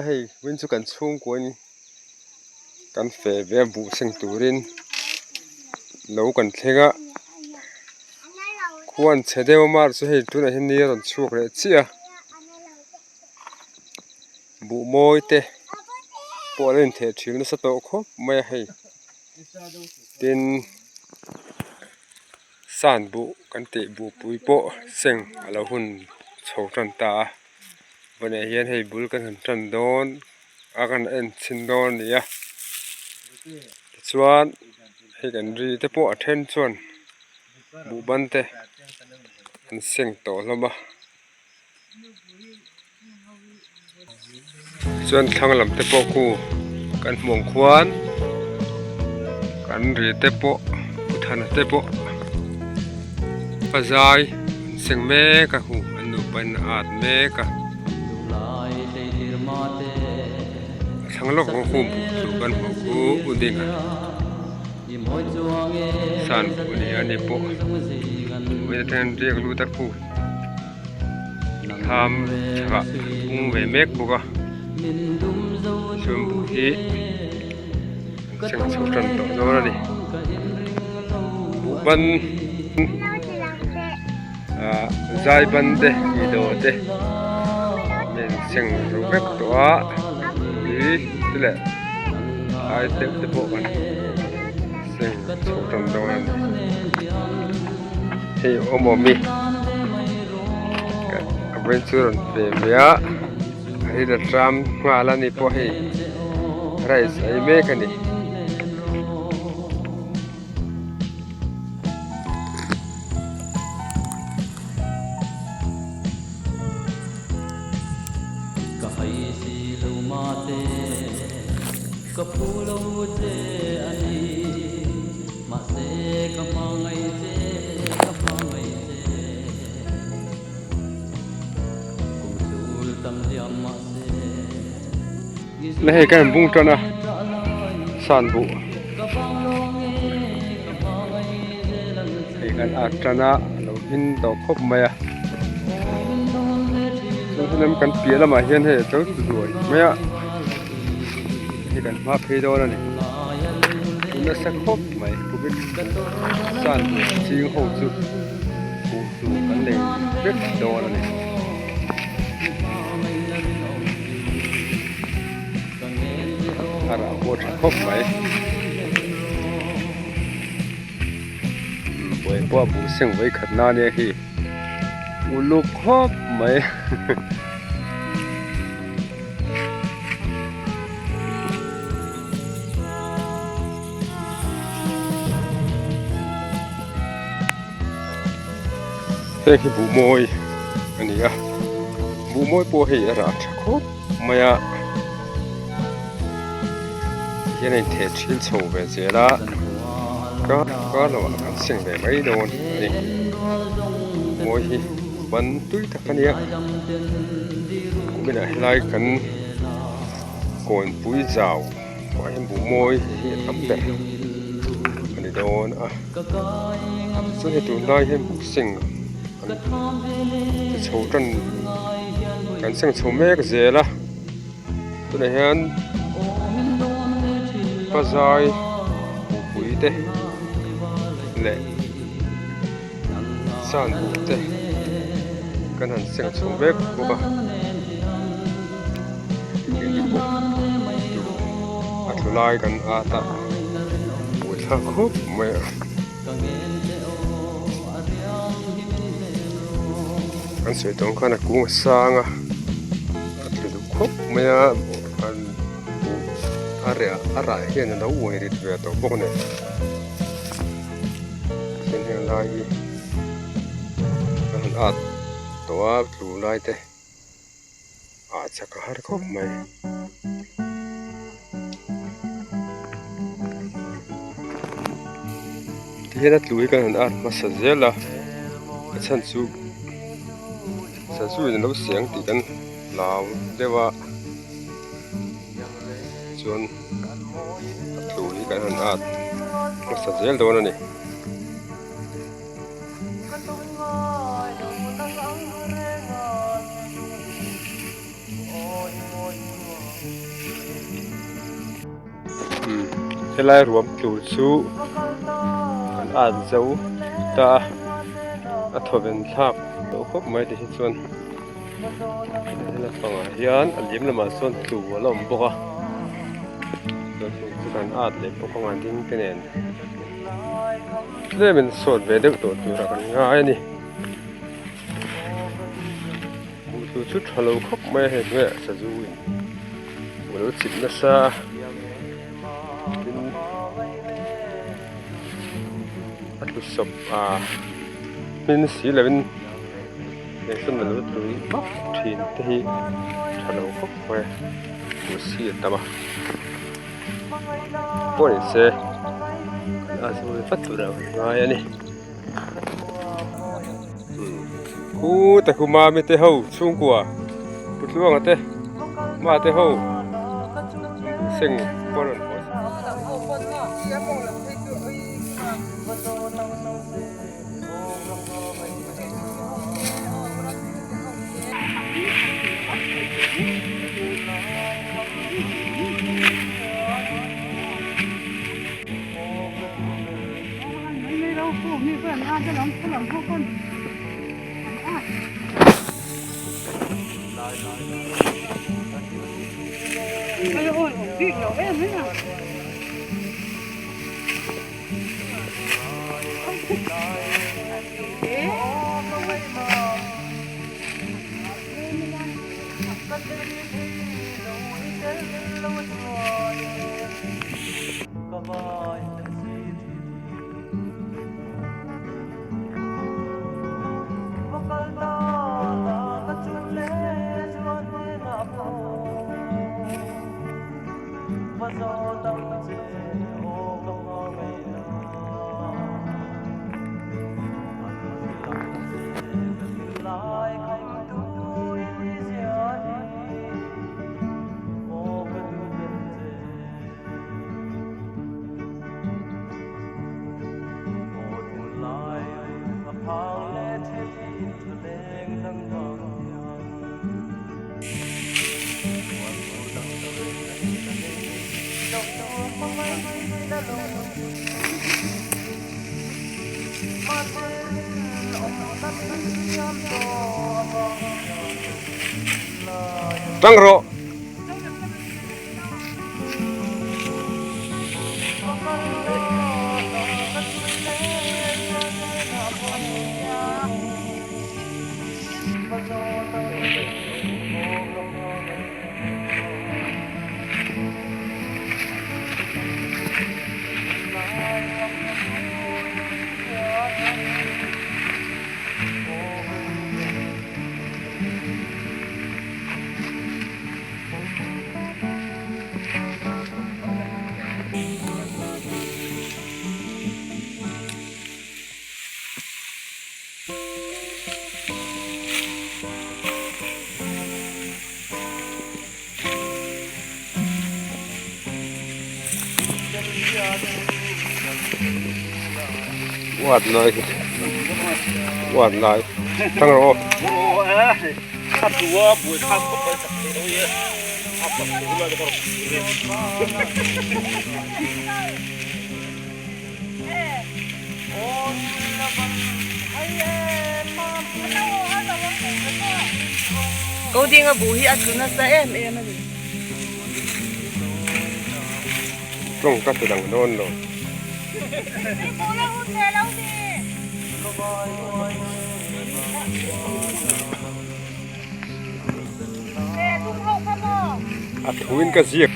hay win chu kan chung ko ni kan fe ve bu seng turin lo kan thlenga khuan chhedeu mar chu hei tuna hin ni ron chuk re chia bu moi te polen the thil na sa to kho mai hei tin san bu kan te bu pui po seng alo hun chho tan ta bane hian hei bul kan han tan don akan en chin don nia chuan hei kan ri te po a then chuan bu ban te an seng to hloma chuan thlang lam te po ku kan hmong khuan kan ri te po uthana te po pazai seng me ka hu anu pan at me ka thanglok ko hu tu kan hu ku uding san pu ni ani po we ten ri lu ta ku tham cha ung ve mek ko ka chum bu hi seng chau tan to do ra ni bu ban zai ban de i do te men seng ru vek to a i tile ai te te po ban seng chau tan do an hei omo mi ka adventure ve via ai da tram ngala ni po hei rice ai me ka ni kapulo te ani mase kamangai te kumsul tam diam mase le hei kan bung tana san bu hei kan atana lo hin to khop maya chúng kan pia lama hian he to tu duai maya hei kan ma phei do na ni una sa khop mai ku bit san ching ho chu ku tu kan le bit do na ni ara bo tha khop mai boi po bu seng wei khat na ne hi ulu khop mai hei bu moi ani a bu moi po hei ara tha khop maya hian in the thil chho ve zela ka lo kan seng ve mai don ni moi hi ban tui ta kania kumina helai kan kon pui zau wa hem bu moi hi ampe ani don a so he tu lai hem bu sing chho tan kan seng chho me ka zela tu na hian pazai bu pui te le san bu te kan han seng chho vek ko ba atulai kan ata ui tha khop mai kan soi tong kana ku sanga atlu khop mai an ara hian na ui rit ve to bok ne sen hian lai kan han at to a tlu lai te a chaka har khop mai tiena tlui kan han at masazela chan chu sa su in lo siang ti kan law dewa chuan tlui kan han at masazel do na ni cái lai rùm tủ chú ăn dấu ta thổi bên tháp đâu khóc mấy thì xuân đây là phòng hiền ăn liếm là mà xuân tủ là một bọc xuân tủ cần ăn để bọc công an tin cái nền đây mình sốt về được tủ tủ là còn ngay nè tủ chút hello khóc mấy hết mẹ sẽ du một lúc chìm nó xa bắt đầu sập mình xí là mình để xem là lúc tuổi bắp thì thì hello khóc mấy một xí tao mà bố này xe rồi phát tủ đâu ngay nèแต่กูมาไม่เตะหูชุ่งกว่าปุถุงอ่ะเตะมาเตะหูเซ็งปนมีเพื่อนงานจะหลงพวกคนไม่โอ้ยพี่เหรอเอ๊ะไม่น่ะตั้งรอ วาดหน่อยวาดหน่อยทั้งโลขับตัวปวดขับก็ไปสักตัวเยอะขับสักตัวเลยก็高点个不一样，可能是哎没那里。中ก็สุดดังโน่นเลย a thuin ka ziak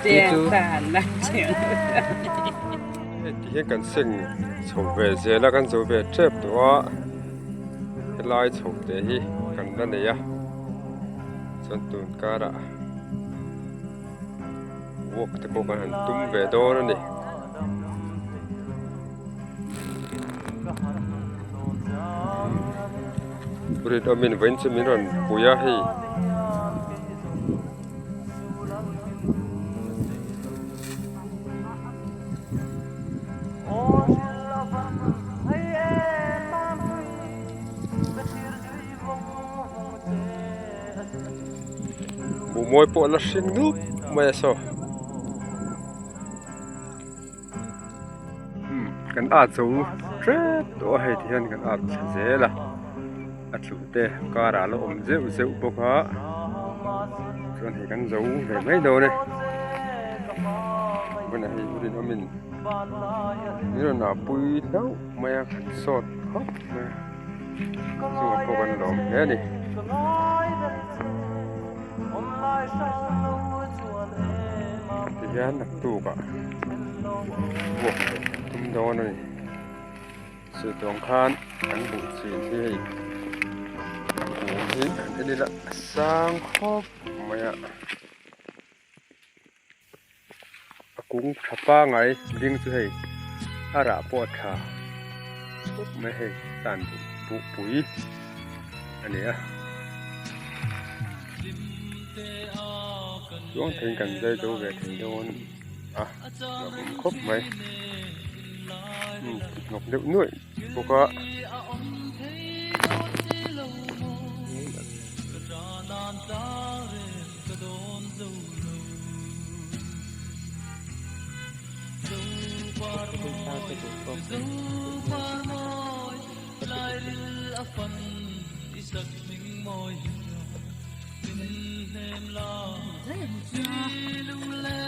tiền sản là chuyện thì hiện cần sinh sầu về dễ là cần sầu về chép đó cái lai sầu để hi cần đó này à chân tuần cá đã vuốt thì có cần tum về đó nữa này bữa đó mình vẫn sẽ mình còn bùi à hi môi bộ là sinh nước mà sao cần ạt dấu rất đó hay thì anh cần ạt dễ là ạt lụt tê cá ra là dễ dễ bốc á còn thì cần dấu về mấy đồ này bên này thì nó mình nếu là bùi đâu mà sọt hấp mà rồi có con đom thế này thì cái nặc tu cả buộc tum đó này sự tổng khan ăn bụng xịn thì cái này là sang khóc mày cũng thắp ba ngày riêng cho hay ara bọt thà mấy hay tàn bụi anh ấy xuống thành cần dây chỗ về thành đôn à nó cũng khóc mấy ngọc đựng nuôi cô có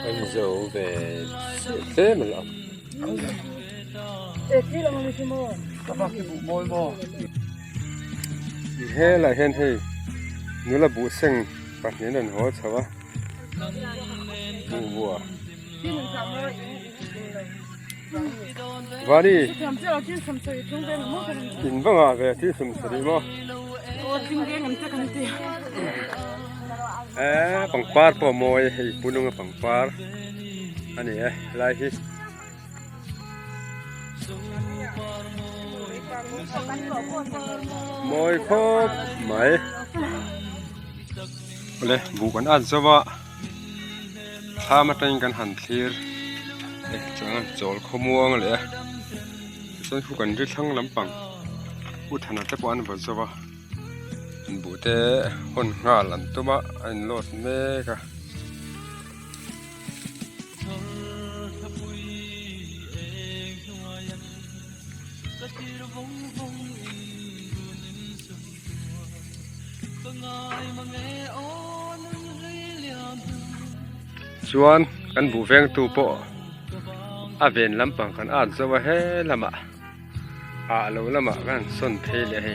anh dấu về thế mà lắm he là hen hay nếu là bù sinh bắt nhớ lần hóa sao á bù bùa và đi in vâng à về thì sum sari mo bằng par po môi hay punung bằng par anh ấy lại hi môi khóc mấyเลยบุกันอันซะว่าถ้ามาแต่งกันหันทีจังโจลขมัวเลยส่วนผู้กันที่ทั้งลำปังผู้ถนัดแต่ปานบ่ซะว่าอันบุแต่คนงาลันตัวมาอันรถเมกะส่วนกันบูแวงตูโปอาเวนลำปังกันอาจจะว่าเฮละมะโลละมะกันส้นเพลเลยให้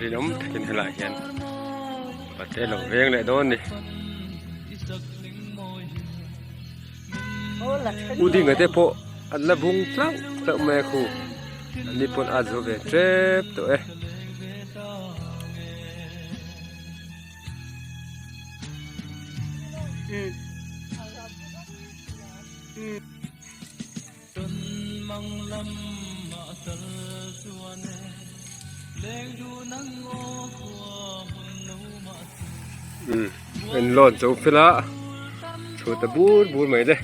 รีน้ำกินให้หลายเห็นปัดเตลงเวงเลยโดนดิอุดิงเตโปอันละบุงเจ้าเตะแม่คูอันนี้ปนอาจจะเวเจ็บตัวเป็นหลอดจุกฟิละชูตะบูดบูดไหมเด้